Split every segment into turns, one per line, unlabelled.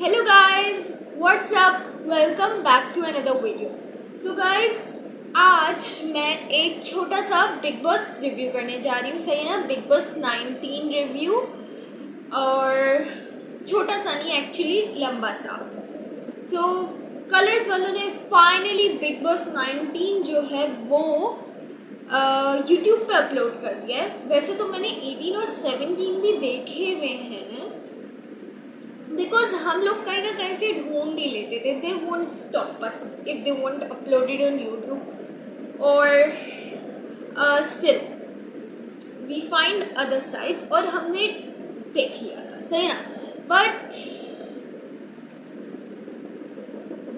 Hello guys, what's up? Welcome back to another video. So guys, आज मैं एक छोटा सा बिग बॉस रिव्यू करने जा रही हूँ, सही है ना? बिग बॉस 19 रिव्यू, और छोटा सा नहीं, एक्चुअली लंबा सा. So कलर्स वालों ने फाइनली बिग बॉस 19 जो है वो यूट्यूब पे अपलोड कर दिया है. वैसे तो मैंने 18 और 17 भी देखे हुए हैं, बिकॉज हम लोग कहीं ना कहीं से ढूंढ ही लेते थे. They won't stop us if they won't upload it on YouTube, और still we find other sites, और हमने देख लिया था, सही ना?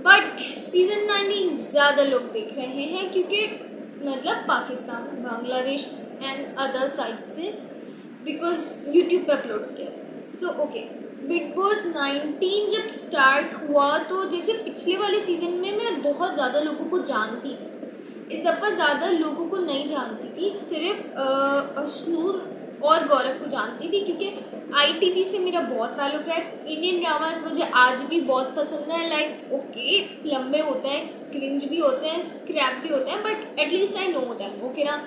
बट सीजन 19 ज़्यादा लोग देख रहे हैं, क्योंकि मतलब Pakistan, Bangladesh and other site से, बिकॉज यूट्यूब पे अपलोड किया. सो ओके, बिग बॉस 19 जब स्टार्ट हुआ तो जैसे पिछले वाले सीज़न में मैं बहुत ज़्यादा लोगों को जानती थी, इस दफ़ा ज़्यादा लोगों को नहीं जानती थी. सिर्फ अशनूर और गौरव को जानती थी, क्योंकि ITV से मेरा बहुत ताल्लुक है. इंडियन ड्रामास मुझे आज भी बहुत पसंद है. लाइक ओके, लंबे होते हैं, क्रिंज भी होते हैं, क्रैप भी होते हैं, but at least I know them, okay ना?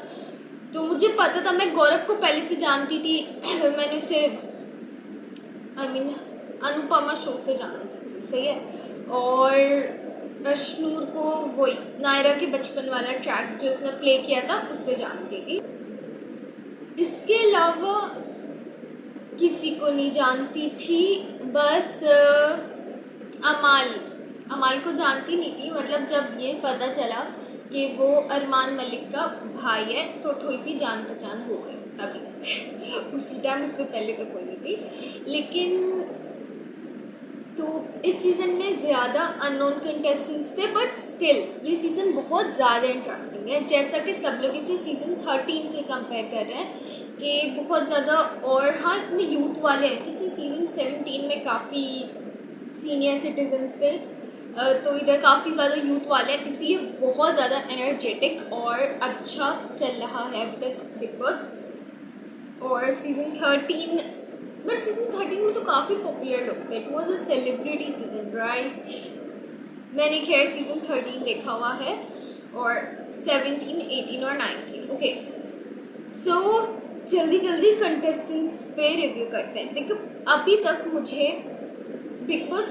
तो मुझे पता था, मैं गौरव को पहले से जानती थी. मैंने उसे अनुपमा शो से जानती थी, सही है. और अशनूर को वही नायरा के बचपन वाला ट्रैक जो उसने प्ले किया था उससे जानती थी. इसके अलावा किसी को नहीं जानती थी. बस अमाल को जानती नहीं थी. मतलब जब ये पता चला कि वो अरमान मलिक का भाई है तो थोड़ी सी जान पहचान हो गई. अभी उसी टाइम, इससे पहले तो कोई नहीं थी. लेकिन तो इस सीज़न में ज़्यादा अननोन कंटेस्टेंट्स थे, बट स्टिल ये सीज़न बहुत ज़्यादा इंटरेस्टिंग है. जैसा कि सब लोग इसे सीज़न 13 से कंपेयर कर रहे हैं कि बहुत ज़्यादा. और हाँ, इसमें यूथ वाले हैं, जैसे सीज़न 17 में काफ़ी सीनियर सिटीजन्स थे, तो इधर काफ़ी ज़्यादा यूथ वाले हैं, इसलिए बहुत ज़्यादा एनर्जेटिक और अच्छा चल रहा है अभी तक बिग बॉस. और सीज़न 13, बट सीज़न 13 में तो काफ़ी पॉपुलर लोग थे. It was a celebrity season, right? मैंने खैर सीज़न 13 देखा हुआ है, और 17, 18 और 19. ओके, सो जल्दी जल्दी कंटेस्टेंट्स पे रिव्यू करते हैं. देखो, अभी तक मुझे बिग बॉस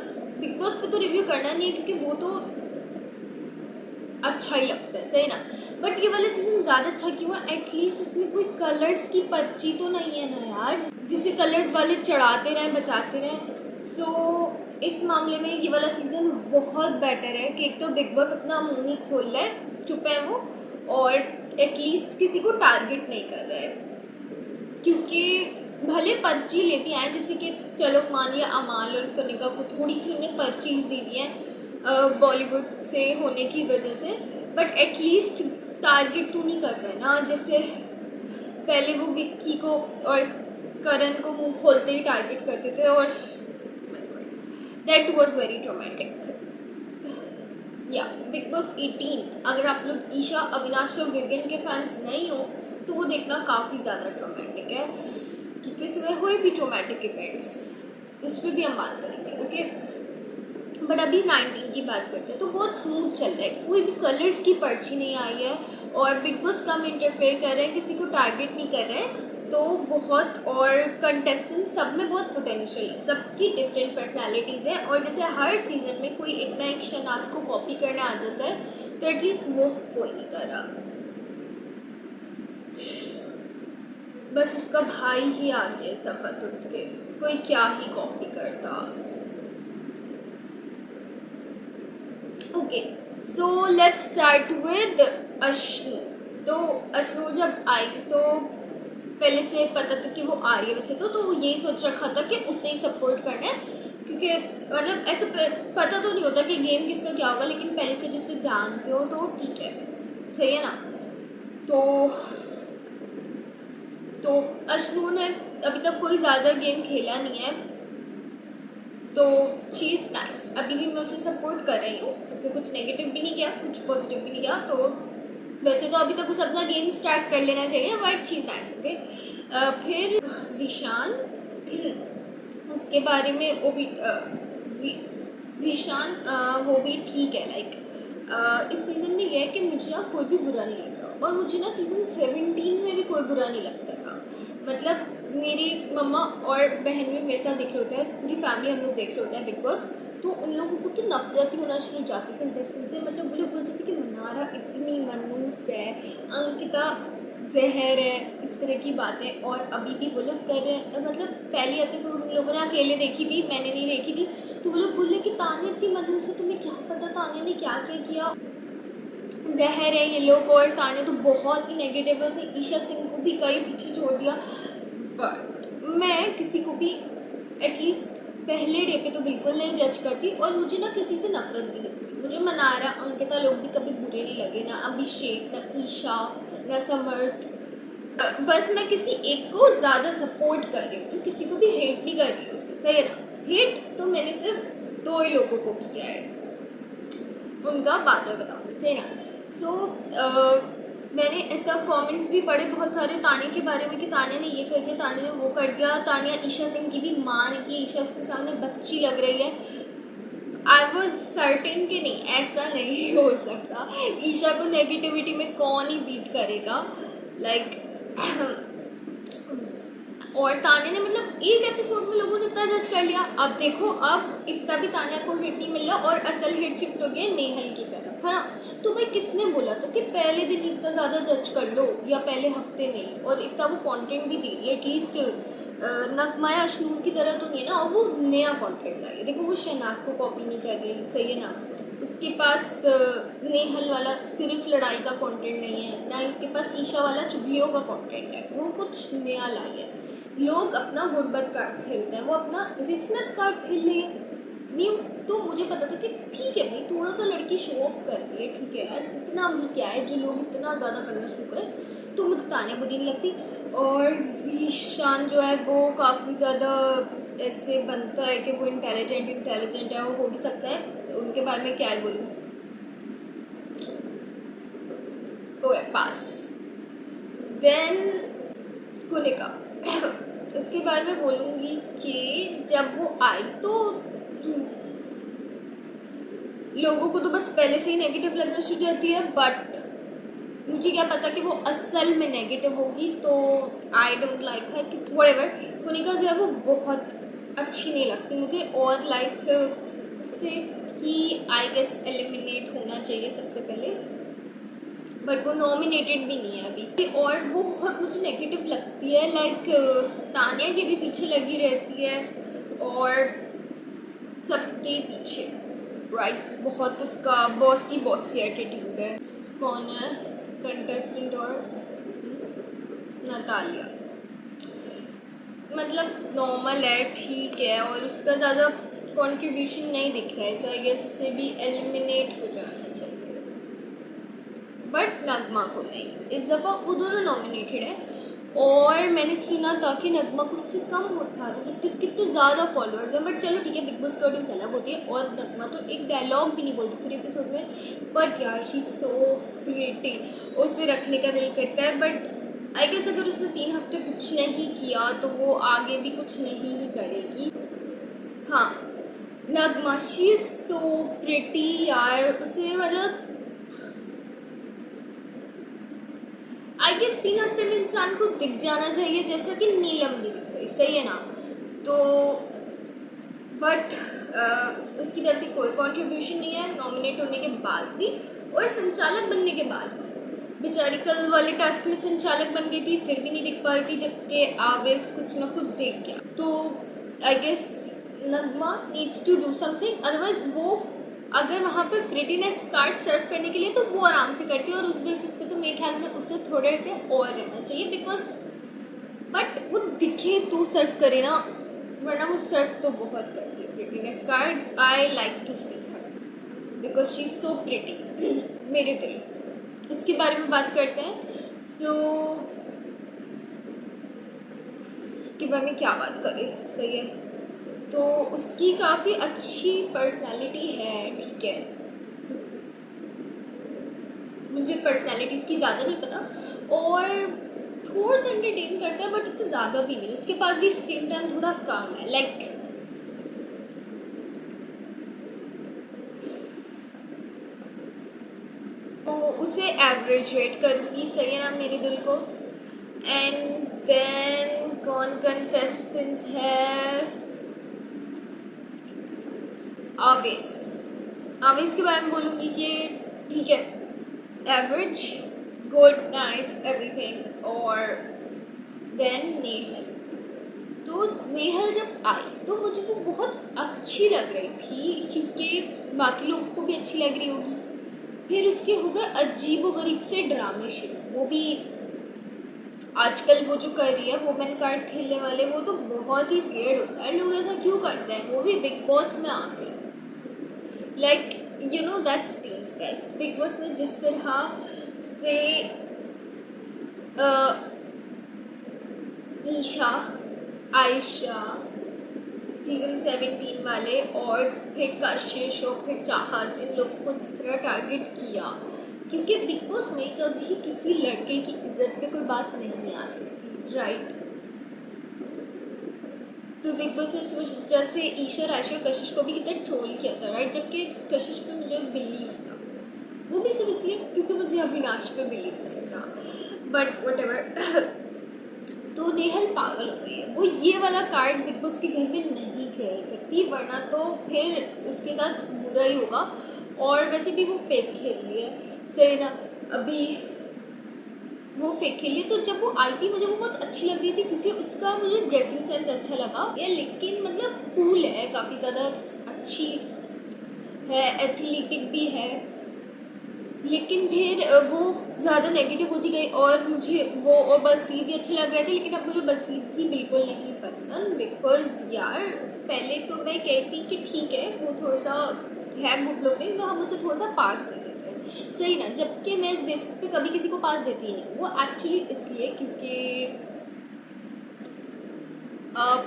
पे तो रिव्यू करना नहीं है, क्योंकि वो तो अच्छा ही लगता है, सही ना? बट ये वाला सीज़न ज़्यादा अच्छा क्यों हुआ? एटलीस्ट इसमें कोई कलर्स की पर्ची तो नहीं है ना यार, जिसे कलर्स वाले चढ़ाते रहें, बचाते रहें. सो इस मामले में ये वाला सीज़न बहुत बेटर है कि एक तो बिग बॉस अपना मुंह नहीं खोल रहा है, चुप है वो, और एटलीस्ट किसी को टारगेट नहीं कर रहा है. क्योंकि भले पर्ची ले भी आए, जैसे कि चलो मान लिया अमाल और कनिका को थोड़ी सी उन्हें पर्चीज़ दी हुई है बॉलीवुड से होने की वजह से, बट एटलीस्ट टारगेट तो नहीं कर रहे ना. जैसे पहले वो विक्की को और करण को मुंह खोलते ही टारगेट करते थे, और दैट वाज वेरी ट्रॉमेटिक. या बिग बॉस 18, अगर आप लोग ईशा, अविनाश और विवियन के फैंस नहीं हो तो वो देखना काफ़ी ज़्यादा ट्रॉमेटिक है, क्योंकि इसमें हुए भी ट्रॉमेटिक इवेंट्स, उस पर भी हम बात करेंगे. ओके, बट अभी 19 की बात करते हैं तो बहुत स्मूथ चल रहा है. कोई भी कलर्स की पर्ची नहीं आई है, और बिग बॉस कम इंटरफेयर कर रहे हैं, किसी को टारगेट नहीं कर रहे हैं, तो बहुत. और कंटेस्टेंट सब में बहुत पोटेंशियल है, सबकी डिफरेंट पर्सनालिटीज़ हैं. और जैसे हर सीज़न में कोई एक ना एक शनाज को कॉपी करने आ जाता है, तो एटलीस्ट वो कोई नहीं कर रहा. बस उसका भाई ही आ गया सफत उठ के, कोई क्या ही कॉपी करता. Okay, so let's start with Ashnu. तो अशनू जब आई तो पहले से पता था कि वो आ रही है. वैसे तो यही सोच रखा था कि उसे ही सपोर्ट करना है, क्योंकि मतलब ऐसे पता तो नहीं होता कि गेम किसका क्या होगा, लेकिन पहले से जिससे जानते हो तो ठीक है, सही है ना? तो अशनू ने अभी तक कोई ज़्यादा गेम खेला नहीं है, तो शी इज़ नाइस. अभी भी मैं उसे सपोर्ट कर रही हूँ. उसने कुछ नेगेटिव भी नहीं किया, कुछ पॉजिटिव भी नहीं किया. तो वैसे तो अभी तक उसे अपना गेम स्टार्ट कर लेना चाहिए, but she is nice. Okay, फिर जीशान, उसके बारे में वो भी जीशान वो भी ठीक है। लाइक इस सीज़न में ये है कि मुझे ना कोई भी बुरा नहीं लग रहा, और मुझे ना सीज़न 17 में भी कोई बुरा नहीं लगता था। मतलब मेरी मम्मा और बहन भी मेरे साथ देख रहे होते हैं, पूरी फैमिली हम लोग देख रहे होते हैं बिग बॉस, तो उन लोगों को तो नफरत ही होना शुरू हो जाती कंटेस्टेंट से। मतलब वो लोग बोलते थे कि मनारा इतनी मनूस है, अंकिता जहर है, इस तरह की बातें। और अभी भी वो लोग कर रहे हैं। मतलब पहली एपिसोड उन लोगों ने अकेले देखी थी, मैंने नहीं देखी थी, तो वो लोग बोल रहे कि तान्या इतनी मनूस है, तुम्हें क्या पता तान्या ने क्या क्या किया, जहर है ये लोग। और तान्या तो बहुत ही नेगेटिव है, उसने ईशा सिंह को भी कहीं पीछे छोड़ दिया। बट मैं किसी को भी एटलीस्ट पहले डे पे तो बिल्कुल नहीं जज करती, और मुझे ना किसी से नफरत भी लगती। मुझे मनारा अंकिता लोग भी कभी बुरे नहीं लगे, ना अभिषेक, ना ईशा, ना समर्थ। बस मैं किसी एक को ज़्यादा सपोर्ट कर रही हूँ, तो किसी को भी हेट नहीं कर रही होती, सही है ना। हेट तो मैंने सिर्फ 2 ही लोगों को किया है, उनका बाद में बताऊँगी, सही ना। तो मैंने ऐसा कमेंट्स भी पढ़े बहुत सारे तान्या के बारे में कि तान्या ने ये कर दिया, तान्या ने वो कर दिया, तान्या ईशा सिंह की भी मान की, ईशा उसके सामने बच्ची लग रही है। आई वॉज सर्टेन कि नहीं, ऐसा नहीं हो सकता। ईशा को नेगेटिविटी में कौन ही बीट करेगा। लाइक और तान्या ने मतलब एक एपिसोड में लोगों ने इतना जज कर लिया। अब देखो, अब इतना भी तान्या को हिट नहीं मिल रहा, और असल हिट शिफ्ट हो गया नेहल की तरफ, है ना। तो भाई किसने बोला था कि पहले दिन इतना ज़्यादा जज कर लो, या पहले हफ्ते में ही, और इतना वो कंटेंट भी दे रही है एटलीस्ट। नगमा या अशनूर की तरह तो नहीं है ना, और वो नया कंटेंट लाई है। देखो वो शहनाज को कॉपी नहीं कर रही, सही है ना। उसके पास नेहल वाला सिर्फ लड़ाई का कंटेंट नहीं है, ना ही उसके पास ईशा वाला चुगलियों का कंटेंट है, वो कुछ नया लाई है। लोग अपना गुर्बत कार्ड खेलते हैं, वो अपना रिचनेस कार्ड खेल रही है न्यू। तो मुझे पता था कि ठीक है भाई, थोड़ा सा लड़की शो ऑफ कर रही है, ठीक है यार, इतना भी क्या है जो लोग इतना ज़्यादा करना शुरू करें। तो मुझे तान्या बुरी नहीं लगती। और जीशान जो है वो काफ़ी ज़्यादा ऐसे बनता है कि वो इंटेलिजेंट है, वो हो भी सकता है, तो उनके बारे में क्या बोलूँ। ओके पास। देन कुनिका उसके बारे में बोलूँगी कि जब वो आई तो लोगों को तो बस पहले से ही नेगेटिव लगना शुरू जाती है, बट मुझे क्या पता कि वो असल में नेगेटिव होगी, तो आई डोंट लाइक हर कि व्हाटएवर। कुनिका जो है वो बहुत अच्छी नहीं लगती मुझे, और लाइक उससे ही आई गेस एलिमिनेट होना चाहिए सबसे पहले, बट वो नॉमिनेटेड भी नहीं है अभी। और वो बहुत मुझे नेगेटिव लगती है, लाइक तान्या के भी पीछे लगी रहती है, और सबके पीछे, राइट। बहुत उसका बॉसी एटीट्यूड है। कौन है कंटेस्टेंट? और नतालिया, मतलब नॉर्मल है, ठीक है, और उसका ज़्यादा कंट्रीब्यूशन नहीं दिख रहा है, सो आई गेस उसे भी एलिमिनेट हो जाना चाहिए। बट नगमा को नहीं, इस दफ़ा वो दोनों नॉमिनेटेड है। और मैंने सुना था कि नगमा को उससे कम वोट था, जबकि उसके इतने ज़्यादा फॉलोअर्स हैं। बट चलो ठीक है, बिग बॉस की ऑडियंस अलग होती है, और नगमा तो एक डायलॉग भी नहीं बोलती पूरे एपिसोड में, बट यार शी सो प्रिटी, उसे रखने का दिल करता है। बट आई गेस अगर उसने 3 हफ्ते कुछ नहीं किया तो वो आगे भी कुछ नहीं ही करेगी। हाँ, नगमा शी इज़ सो प्रिटी यार, उसे मतलब आई गेस 3 हफ्ते में इंसान को दिख जाना चाहिए, जैसा कि नीलम भी दिख गई, सही है ना। तो बट उसकी तरफ से कोई कंट्रीब्यूशन नहीं है नॉमिनेट होने के बाद भी, और संचालक बनने के बाद भी। बेचारी कल वाले टास्क में संचालक बन गई थी, फिर भी नहीं दिख पा रही थी, जबकि आवेश कुछ ना कुछ देख गया। तो I guess Nagma needs to do something, otherwise वो अगर वहाँ पे प्रिटीनेस कार्ड सर्व करने के लिए तो वो आराम से करती है, और उस बेसिस पे तो मेरे ख्याल में उसे थोड़े से और रहना चाहिए, बिकॉज बट वो दिखे तो सर्व करे ना, वरना वो सर्व तो बहुत करती है prettiness card. I like to see her because she is so pretty मेरे दिल। उसके बारे में बात करते हैं। सो उसके बारे में क्या बात करें, सही है, तो उसकी काफ़ी अच्छी पर्सनालिटी है, ठीक है। मुझे पर्सनालिटी उसकी ज़्यादा नहीं पता, और थोड़ा सा एंटरटेन करता है, बट इतना ज़्यादा भी नहीं। उसके पास भी स्क्रीन टाइम थोड़ा कम है, लाइक उसे एवरेज रेट करूँगी, सही है ना मेरे दिल को। एंड देन कौन कंटेस्टेंट है, आवेश के बारे में बोलूँगी कि ठीक है, एवरेज, गुड, नाइस, एवरीथिंग। और देन नेहल। तो नेहल जब आई तो मुझे वो बहुत अच्छी लग रही थी, क्योंकि बाकी लोगों को भी अच्छी लग रही होगी। फिर उसके हो गए अजीबोगरीब से ड्रामे शुरू, वो भी आजकल वो जो कर रही है वुमेन कार्ड खेलने वाले, वो तो बहुत ही वियर्ड होता है। लोग ऐसा क्यों करते हैं, वो भी बिग बॉस में आके। Like you know that's tin stress. Big boss ने जिस तरह से ईशा, आयशा, सीजन 17 वाले, और फिर कशिश और फिर चाहत, इन लोगों को जिस तरह टारगेट किया, क्योंकि बिग बॉस में कभी किसी लड़के की इज्जत पे कोई बात नहीं आ सकती, राइट। तो बिग बॉस ने इस वजह जैसे ईशा, आयशा, कशिश को भी कितना ट्रोल किया था, राइट। जबकि कशिश पे मुझे बिलीव था, वो भी सिर्फ इसलिए क्योंकि मुझे अविनाश पे बिलीव नहीं था, बट वट एवर। तो नेहल पागल हो गई है, वो ये वाला कार्ड बिग बॉस के घर में नहीं खेल सकती, वरना तो फिर उसके साथ बुरा ही होगा। और वैसे भी वो फेक खेल रही है, सही ना। अभी वो फेक खेली, तो जब वो आई थी मुझे वो बहुत अच्छी लग रही थी, क्योंकि उसका मुझे ड्रेसिंग सेंस अच्छा लगा, लेकिन मतलब कूल है, काफ़ी ज़्यादा अच्छी है, एथलेटिक भी है। लेकिन फिर वो ज़्यादा नेगेटिव होती गई, और मुझे वो और बसीर भी अच्छे लग रहे थे, लेकिन अब मुझे बसीर भी बिल्कुल नहीं पसंद। बिकॉज यार पहले तो मैं कहती कि ठीक है वो थोड़ा सा है गुड लुकिंग, तो हम उसे थोड़ा सा पास दे देते हैं, सही ना। जबकि मैं इस बेसिस पे कभी किसी को पास देती नहीं, वो एक्चुअली इसलिए क्योंकि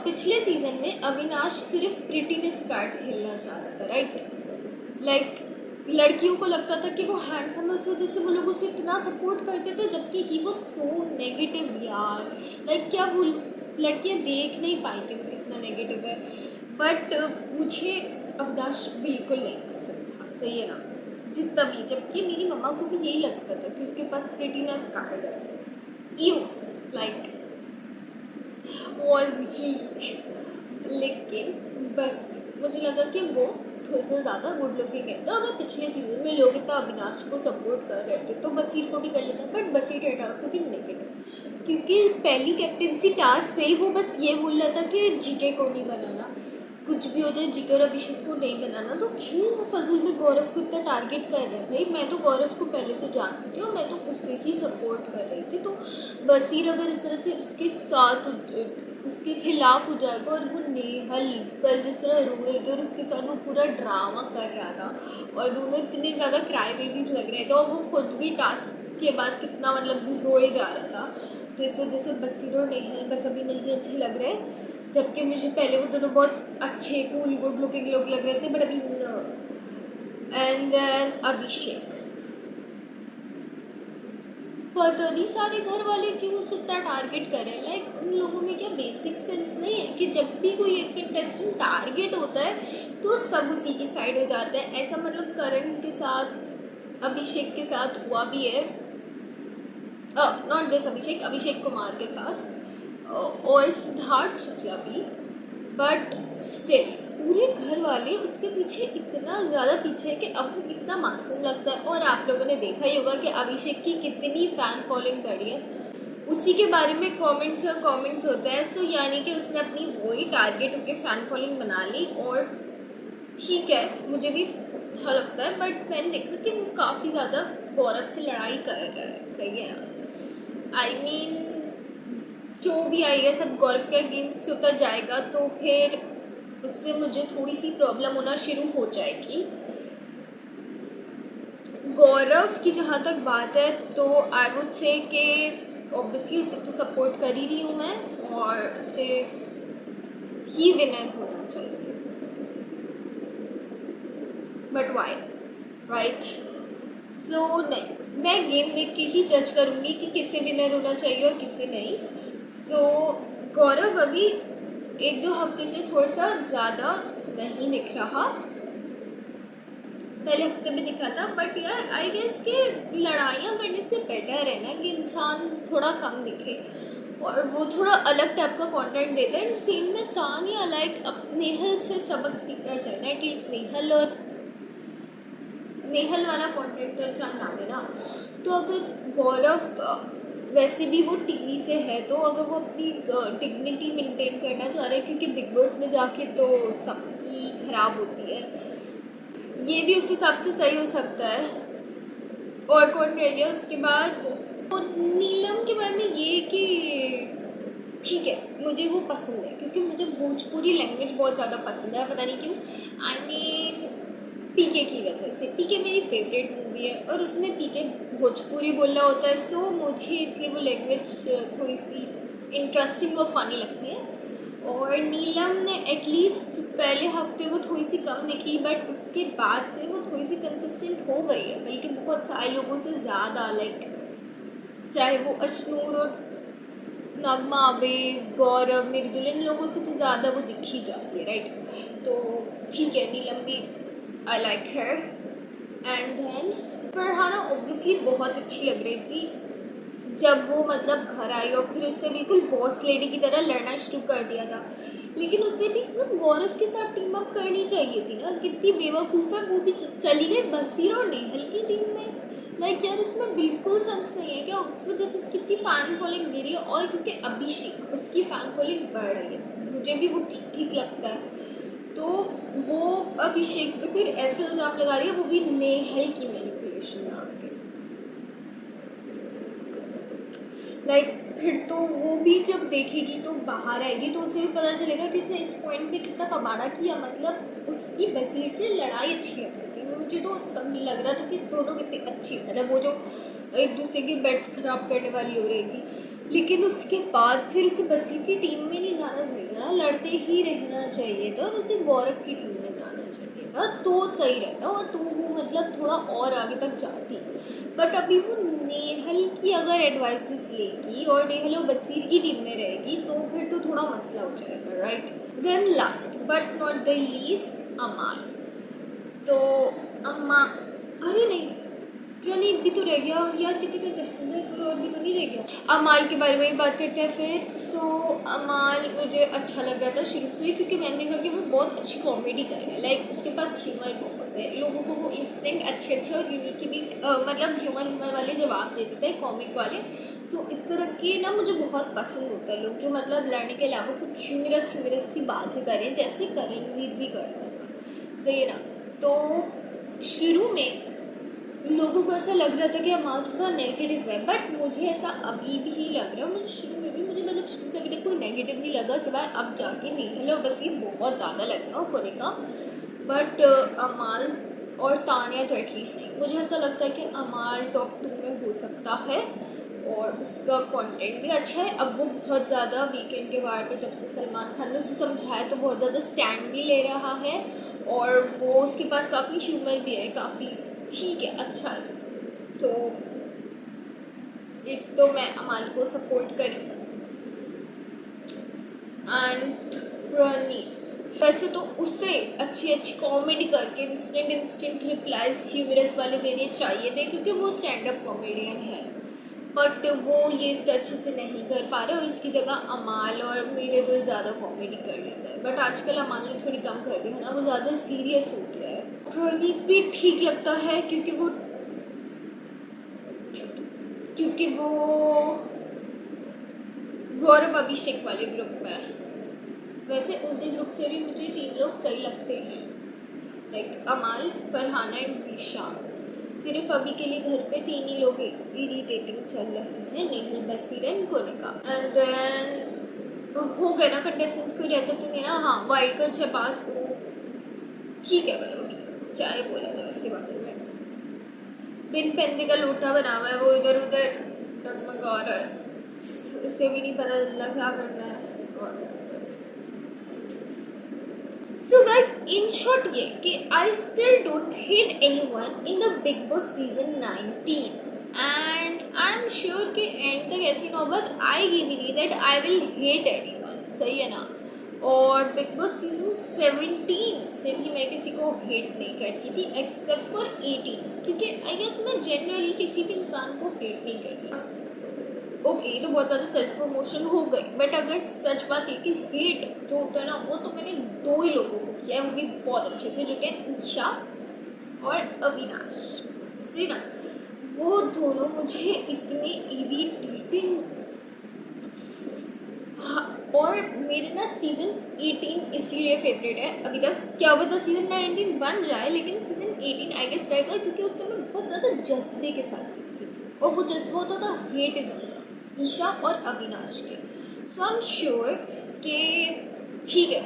पिछले सीजन में अविनाश सिर्फ प्रिटीनेस कार्ड खेलना चाह रहा था, राइट। लाइक लड़कियों को लगता था कि वो हैंडसम है, उस वजह से वो लोग उसे इतना सपोर्ट करते थे, जबकि ही वो सो नेगेटिव यार। लाइक क्या वो लड़कियां देख नहीं पाई कि वो कितना नेगेटिव है। बट मुझे अविनाश बिल्कुल नहीं पसंद था, सही है ना, जितना भी। जबकि मेरी मम्मा को भी यही लगता था कि उसके पास प्रिटीनेस कार्ड है, यू लाइक वॉज ही। लेकिन बस मुझे लगा कि वो थोड़ा सा ज़्यादा गुड लुकिंग है, तो अगर पिछले सीजन में लोग इतना अविनाश को सपोर्ट कर रहे थे तो बसीर को भी कर लेता। But Basir turn out to be negative, क्योंकि पहली कैप्टेंसी टास्क से ही वो बस ये बोल रहा था कि जीके को नहीं बनाना, कुछ भी हो जाए जीके और अभिषेक को नहीं बनाना। तो क्यों वो फजूल में गौरव को इतना टारगेट कर रहे हैं? भाई मैं तो गौरव को पहले से जानती थी और मैं तो उसे ही सपोर्ट कर रही थी। तो बसीर अगर इस तरह से उसके साथ उसके खिलाफ हो जाएगा, और वो नेहल कल जिस तरह रो रहे थे और उसके साथ वो पूरा ड्रामा कर रहा था, और दोनों इतने ज़्यादा क्राई बेबीज लग रहे थे, और वो खुद भी टास्क के बाद कितना मतलब रोए जा रहा था। तो इस वजह से बसीर और नेहल बस अभी नहीं अच्छे लग रहे, जबकि मुझे पहले वो दोनों बहुत अच्छे कूल गुड लुकिंग लोग लग रहे थे, बट अभी एंड देन अभिषेक, पता नहीं सारे घर वाले क्यों उसे इतना टारगेट करें। लाइक उन लोगों में क्या बेसिक सेंस नहीं है कि जब भी कोई एक कंटेस्टेंट टारगेट होता है तो सब उसी की साइड हो जाते हैं। ऐसा मतलब करण के साथ, अभिषेक के साथ हुआ भी है, नॉट दिस अभिषेक, अभिषेक कुमार के साथ और सिद्धार्थ शुक्ला भी। बट स्टिल पूरे घर वाले उसके पीछे इतना ज़्यादा पीछे है कि अब वो इतना मासूम लगता है। और आप लोगों ने देखा ही होगा कि अभिषेक की कितनी फ़ैन फॉलोइंग बढ़ी है, उसी के बारे में कमेंट्स और कमेंट्स होते हैं। सो यानी कि उसने अपनी वही टारगेट होकर फ़ैन फॉलोइंग बना ली, और ठीक है मुझे भी अच्छा लगता है। बट मैंने देखा कि वो काफ़ी ज़्यादा गौरव से लड़ाई कर रहा है, सही है। आई मीन जो भी आएगा सब गौरव के अगेंस्ट होता जाएगा, तो फिर उससे मुझे थोड़ी सी प्रॉब्लम होना शुरू हो जाएगी। गौरव की जहाँ तक बात है तो आई वुड से कि ऑब्वियसली उसे तो सपोर्ट कर ही रही हूँ मैं, और उससे ही विनर होना चाहिए। But why, right. सो नहीं, मैं गेम देख के ही जज करूँगी कि किसे विनर होना चाहिए और किसे नहीं। तो गौरव अभी 1-2 हफ्ते से थोड़ा सा ज़्यादा नहीं दिख रहा, पहले हफ्ते में दिखा था, बट यार आई गेस कि लड़ाइयाँ करने से बेटर है ना कि इंसान थोड़ा कम दिखे और वो थोड़ा अलग टाइप का कंटेंट देता है। सेम में तानिया लाइक अब नेहल से सबक सीखना चाहिए ना, एटलीस्ट नेहल वाला कंटेंट तो इंसान डाले ना। तो अगर गौरव वैसे भी वो टीवी से है, तो अगर वो अपनी डिग्निटी मेंटेन करना चाह रहे हैं, क्योंकि बिग बॉस में जाके तो सबकी खराब होती है, ये भी उस हिसाब से सही हो सकता है। और कौन रह गया उसके बाद? तो नीलम के बारे में ये कि ठीक है, मुझे वो पसंद है क्योंकि मुझे भोजपुरी लैंग्वेज बहुत ज़्यादा पसंद है, पता नहीं क्यों। आई मीन पीके की वजह से। पीके मेरी फेवरेट मूवी है और उसमें पीके भोजपुरी बोलना होता है, सो मुझे इसलिए वो लैंग्वेज थोड़ी सी इंटरेस्टिंग और फनी लगती है। और नीलम ने एटलीस्ट पहले हफ्ते वो थोड़ी सी कम दिखी, बट उसके बाद से वो थोड़ी सी कंसिस्टेंट हो गई है, बल्कि बहुत सारे लोगों से ज़्यादा। लाइक चाहे वो अशनूर और नगमा, आवेज, गौरव, मेरी दुल्हन, लोगों से तो ज़्यादा वो दिख ही जाती है, राइट? तो ठीक है, नीलम भी I like her. And then Farhana obviously बहुत अच्छी लग रही थी जब वो मतलब घर आई और फिर उसने बिल्कुल बॉस लेडी की तरह लड़ना शुरू कर दिया था। लेकिन उसे भी मतलब गौरव के साथ टीम अप करनी चाहिए थी ना, कितनी बेवकूफ़ है वो भी। चली गई बसीर और नेहल की टीम में। लाइक यार उसमें बिल्कुल सेंस नहीं है क्या? उस वजह से उसकी इतनी फ़ैन फॉलोइंग गिरी है, और क्योंकि अभिषेक उसकी फ़ैन फॉलोइंग बढ़ रही है, मुझे भी वो ठीक ठीक लगता है। तो वो अभिषेक पे फिर ऐसे इल्ज़ाम लगा रही है, वो भी नेहल की मैनिपुलेशन में आके। लाइक फिर तो वो भी जब देखेगी तो बाहर आएगी तो उसे भी पता चलेगा कि उसने इस पॉइंट पे कितना कबाड़ा किया। मतलब उसकी बसीर से लड़ाई अच्छी लग रही थी मुझे, तो तब भी लग रहा था कि दोनों कितनी अच्छी, मतलब वो जो एक दूसरे की बेट्स ख़राब करने वाली हो रही थी। लेकिन उसके बाद फिर उसे बसीर की टीम में नहीं जाना चाहिए था, लड़ते ही रहना चाहिए था और उसे गौरव की टीम में जाना चाहिए था, तो सही रहता और तो वो मतलब थोड़ा और आगे तक जाती। बट अभी वो नेहल की अगर एडवाइसेस लेगी और नेहल और बसीर की टीम में रहेगी तो फिर तो थोड़ा मसला हो जाएगा, right? Then last but not the least, Amaal. तो अम्मा, अरे नहीं, प्रणीत भी तो रह गया यार, कितने कंटेस्टेंट्स हैं, कोई और भी तो नहीं रह गया। अमाल के बारे में भी बात करते हैं फिर। सो अमाल मुझे अच्छा लग रहा था शुरू से, क्योंकि मैंने देखा कि वो बहुत अच्छी कॉमेडी कर रहा है। लाइक उसके पास ह्यूमर बहुत है, लोगों को वो इंस्टेंट अच्छे अच्छे और यूनिक भी मतलब ह्यूमर वाले जवाब देते थे, कॉमिक वाले। सो इस तरह के ना मुझे बहुत पसंद होता है लोग जो मतलब लड़ने के अलावा कुछ ह्यूमरस सी बातें करें, जैसे करणवीर भी करता था, सही है ना? तो शुरू में लोगों को ऐसा लग रहा था कि अमाल थोड़ा नेगेटिव है, बट मुझे ऐसा अभी भी लग रहा है। मुझे शुरू में भी मतलब शुरू से अभी तक कोई नेगेटिव नहीं लगा, सिवाय अब जाके नेहल और बसीर बहुत ज़्यादा लग रहा है कोने का। बट अमाल और तानिया तो एटलीस्ट नहीं। मुझे ऐसा लगता है कि अमाल टॉप 2 में हो सकता है और उसका कंटेंट भी अच्छा है। अब वो बहुत ज़्यादा वीकेंड के बारे में जब से सलमान खान ने उसे समझाया तो बहुत ज़्यादा स्टैंड भी ले रहा है, और वो उसके पास काफ़ी ह्यूमर भी है, काफ़ी ठीक है, अच्छा है। तो एक तो मैं अमाल को सपोर्ट करी। एंड प्रणीत वैसे तो उससे अच्छी अच्छी कॉमेडी करके इंस्टेंट रिप्लाईज ह्यूमरस वाले देने चाहिए थे, क्योंकि वो स्टैंड अप कॉमेडियन है, बट वो ये अच्छे से नहीं कर पा रहे और उसकी जगह अमाल और मेरे दिल ज़्यादा कॉमेडी कर लेता है। बट आजकल अमाल ने थोड़ी कम कर दी है ना, वो ज़्यादा सीरियस हो गया है। प्रणीत भी ठीक लगता है क्योंकि वो गौरव अभिषेक वाले ग्रुप में है। वैसे उनके ग्रुप से भी मुझे 3 लोग सही लगते हैं, लाइक अमाल, फरहाना एंड ज़ीशान। सिर्फ अभी के लिए घर पे 3 ही लोग इरिटेटिंग चल रहे हैं, नेहल, बसीर एंड कोनिका। एंड देन हो गए ना कंटेस्टेंट्स, कोई रहता तो नहीं ना। हाँ, वाइल्ड कार्ड छपास तो ठीक है, मतलब क्या ही बोला मैं उसके बारे में। बिन पेंदे का लोटा बना हुआ है, वो इधर उधर डगमगा रहा है, उसे भी नहीं पता चल रहा क्या करना है। So guys, in short ये कि I still don't hate anyone in the Big Boss season 19 and I'm sure कि end तक ऐसी नौबत आएगी भी नहीं that I will hate anyone, सही है ना? और बिग बॉस सीज़न 17 से भी मैं किसी को हेट नहीं करती थी एक्सेप्ट फॉर 18, क्योंकि आई गेस मैं जनरली किसी भी इंसान को हेट नहीं करती। ओके तो बहुत ज़्यादा सेल्फ प्रमोशन हो गई, बट अगर सच बात है कि हेट जो होता है ना वो तो मैंने 2 ही लोगों को किया है, वो भी बहुत अच्छे से, जो कि ईशा और अविनाश से ना। वो दोनों मुझे इतने इरिटेटिंग, हाँ, और मेरे ना सीज़न 18 इसीलिए फेवरेट है अभी तक। क्या पता सीज़न 19 बन जाए, लेकिन सीज़न 18 आई गेस रहेगा, क्योंकि उससे मैं बहुत ज़्यादा जज्बे के साथ देखती थी, और वो जज्बा होता था हेटिज़म का, ईशा और अविनाश के। सो आई एम श्योर कि ठीक है,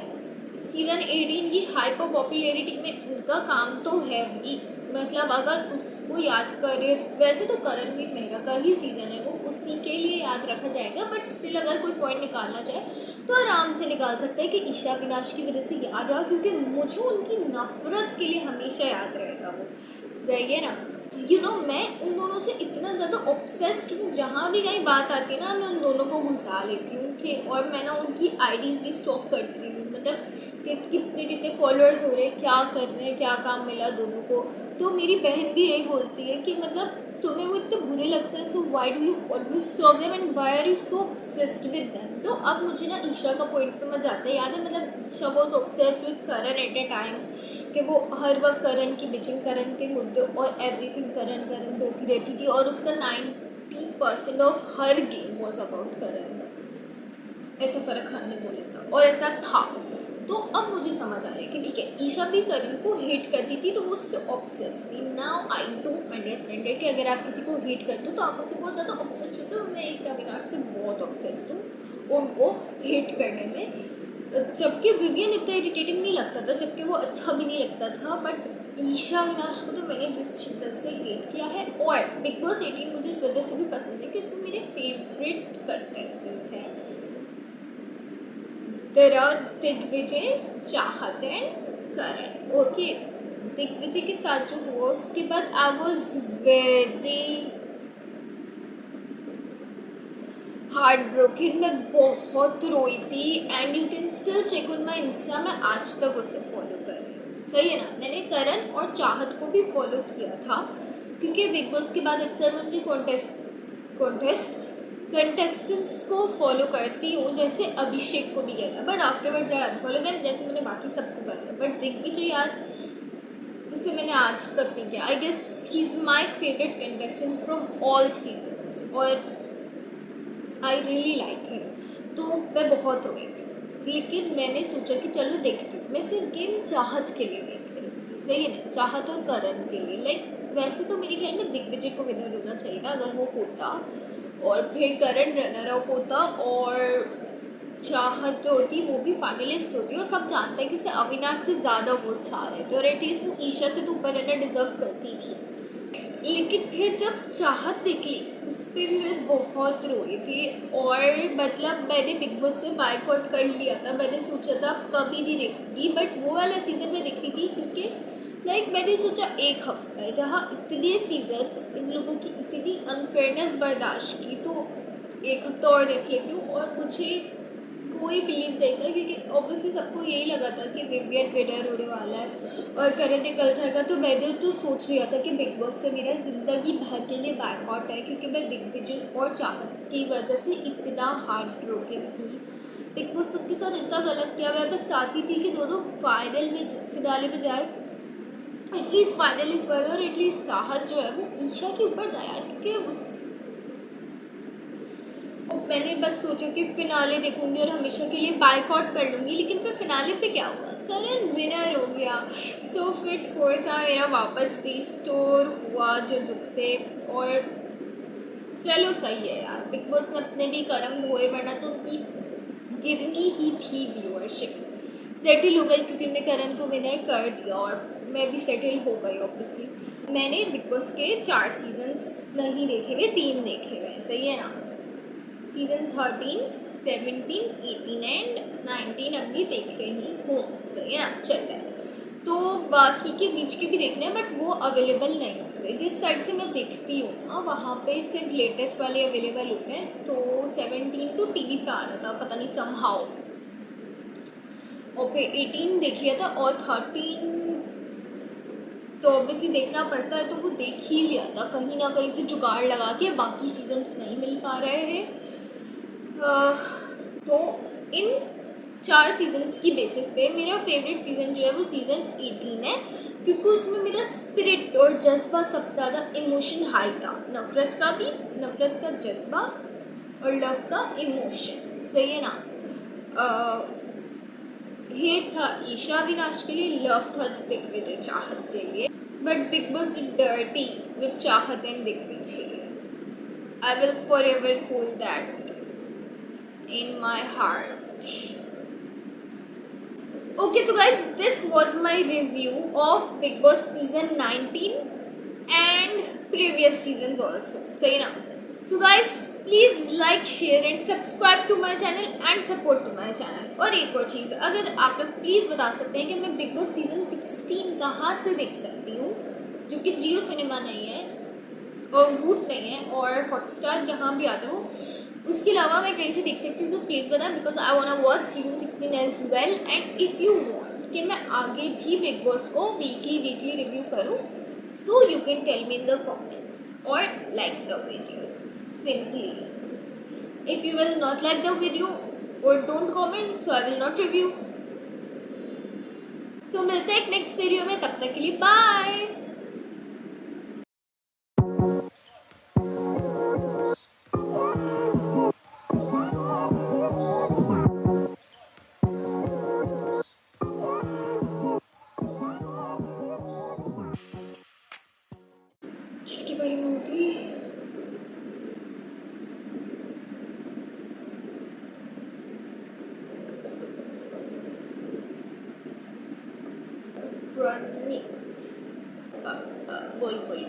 सीज़न 18 की हाइपर पॉपुलैरिटी में उनका काम तो है ही, मतलब अगर उसको याद करे, वैसे तो करणवीर मेहरा का ही सीज़न है, वो उसी के लिए याद रखा जाएगा, बट स्टिल अगर कोई पॉइंट निकालना चाहे तो आराम से निकाल सकता है कि ईशा विनाश की वजह से याद रहा, क्योंकि मुझे उनकी नफ़रत के लिए हमेशा याद रहेगा वो। सही है ना। मैं उन दोनों से इतना ज़्यादा ऑब्सेस्ड हूँ, जहाँ भी कहीं बात आती है ना मैं उन दोनों को घुसा लेती हूँ कि, और मैं ना उनकी आईडीज़ भी स्टॉक करती हूँ, मतलब कि कितने कितने फॉलोअर्स हो रहे हैं, क्या कर रहे हैं, क्या काम मिला दोनों को। तो मेरी बहन भी यही बोलती है कि मतलब तुम्हें वो इतने बुरे लगते हैं, so why do you always stalk them and why are you so obsessed with them. तो अब मुझे ना ईशा का पॉइंट समझ आता है, याद है, मतलब Esha was obsessed with Karan at a time, कि वो हर वक्त करण की बिचिंग, करण के मुद्दे और एवरीथिंग करण करण करती रहती थी, और उसका 90% of her game was about Karan. ऐसा फर्क खान ने बोला था, और ऐसा था। तो अब मुझे समझ आ रहा है कि ठीक है, ईशा भी करण को हेट करती थी, तो वो उससे ऑब्सेस थी। नाउ आई डोंट अंडरस्टैंड है कि अगर आप किसी को हेट करते हो तो आप उससे बहुत ज़्यादा ऑब्सेस्ड होते हो। मैं ईशा विनाश से बहुत ऑब्सेस्ड हूँ उनको हेट करने में, जबकि विवियन इतना इरिटेटिंग नहीं लगता था, जबकि वो अच्छा भी नहीं लगता था, बट ईशा विनाश को तो मैंने जिस शिद्दत से हेट किया है। और बिग बॉस 18 मुझे इस वजह से भी पसंद है कि इसमें मेरे फेवरेट कंटेस्टेंट्स हैं, तेरा दिग्विजय, चाहत एंड करण। ओके, दिग्विजय के साथ जो हुआ उसके बाद I was very heart broken, मैं बहुत रोई थी, and you can still check on my insta, मैं आज तक उसे फॉलो कर रही हूँ। सही है ना। मैंने करण और चाहत को भी फॉलो किया था, क्योंकि बिग बॉस के बाद अक्सर मैं उनकी कंटेस्टेंट्स को फॉलो करती हूँ, जैसे अभिषेक को भी किया था, but afterward I unfollow them, जैसे मैंने बाकी सबको कर दिया। बट दिग्विजय यार, उसे मैंने आज तक नहीं किया। I guess he is my favourite contestant from all season, और आई रियली लाइक हिम। तो मैं बहुत रोई थी, लेकिन मैंने सोचा कि चलो देखती हूँ। मैं सिर्फ गेम चाहत के लिए देख रही थी, सही है ना, चाहत और करण के लिए। लाइक वैसे तो मेरे ख्याल में दिग्विजय को विनर होना चाहिए था अगर वो होता, और फिर करण रनर अप होता, और चाहत जो होती वो भी फाइनलिस्ट होती, और सब जानते हैं कि उसे अविनाश से ज़्यादा वोट चाह रहे थे, और एटलीस्ट वो ईशा से तो ऊपर रहना डिजर्व करती थी। लेकिन फिर जब चाहत निकली उस पर भी मैं बहुत रोई थी, और मतलब मैंने बिग बॉस से बायकॉट कर लिया था। मैंने सोचा था कभी नहीं देखूंगी, बट वो वाला सीज़न में देखती थी, क्योंकि लाइक मैंने सोचा एक हफ्ता है जहाँ इतने सीजन्स इन लोगों की इतनी अनफेयरनेस बर्दाश्त की, तो एक हफ्ता और देख लेती हूँ। और मुझे कोई बिलीव नहीं था, क्योंकि ऑब्वियसली सबको यही लगा था कि विवियन विनर होने वाला है और करण निकल जाएगा। तो मैंने तो सोच लिया था कि बिग बॉस से मेरा ज़िंदगी भर के लिए बायकॉट है, क्योंकि मैं दिग्विजय और चाहत की वजह से इतना हार्ट ब्रोकन थी। बिग बॉस उनके साथ इतना गलत किया। मैं बस चाहती थी कि दोनों फिनाले में जाए, एटलीस्ट फाइनलिस्ट बने, और एटलीस्ट चाहत जो है वो ईशा के ऊपर जाए, क्योंकि उस मैंने बस सोचा कि फिनाले देखूंगी और हमेशा के लिए बायकॉट कर लूँगी। लेकिन फिर फिनाले पे क्या हुआ, करण विनर हो गया। सो फिर थोड़ा सा मेरा वापस रिस्टोर हुआ जो दुख थे। और चलो सही है यार, बिग बॉस ने अपने भी कर्म धोए, वरना तो उनकी गिरनी ही थी व्यूअरशिप। सेटल हो गई क्योंकि उन्होंने करण को विनर कर दिया, और मैं भी सेटल हो गई ऑब्वियसली। मैंने बिग बॉस के 4 सीजन्स नहीं देखे हुए, 3 देखे हुए, सही है ना। सीज़न 13, 17, 18 एंड 19 अभी देख रही हूँ, सही है ना, चल रहा है। तो बाकी के बीच के भी देखने हैं, बट वो अवेलेबल नहीं होते। जिस साइट से मैं देखती हूँ ना वहाँ पे सिर्फ लेटेस्ट वाले अवेलेबल होते हैं। तो 17 तो टीवी पे आ रहा था, पता नहीं समहाउ और फिर 18 देख लिया था और 13 तो ऑब्वियसली देखना पड़ता है, तो वो देख ही लिया था। कहीं ना कहीं से जुगाड़ लगा के बाकी सीजन्स नहीं मिल पा रहे हैं। तो इन 4 सीजन्स की बेसिस पे मेरा फेवरेट सीज़न जो है वो सीज़न 18 है, क्योंकि उसमें मेरा स्पिरिट और जज्बा सबसे ज़्यादा इमोशन हाई था। नफ़रत का भी, नफ़रत का जज्बा और लव का इमोशन, सही है ना। हेट था ईशा विनाश के लिए, लव था दिग्विजय चाहत के लिए, but Bigg Boss dirty with Chahat and Digvijay. I will forever hold that in my heart. Okay, so guys, this was my review of Big Boss season 19 and previous seasons also. So you know. So guys, please like, share and subscribe to my channel and support to my channel. और एक और चीज़, अगर आप लोग please बता सकते हैं कि मैं बिग बॉस सीजन 16 कहाँ से देख सकती हूँ, जो कि जियो सिनेमा नहीं है और वूट नहीं है और हॉटस्टार जहाँ भी आता हो, उसके अलावा मैं कहीं से देख सकती हूँ, तो प्लीज़ बताएं, because I want to watch season 16 as well. And if you want कि मैं आगे भी बिग बॉस को वीकली रिव्यू करूँ, so you can tell me in the comments और like the video simply. If you will not like the video और don't comment, so I will not review. So मिलते हैं एक next video में, तब तक के लिए बाय। किसकी बारी में होती है? बोल बोल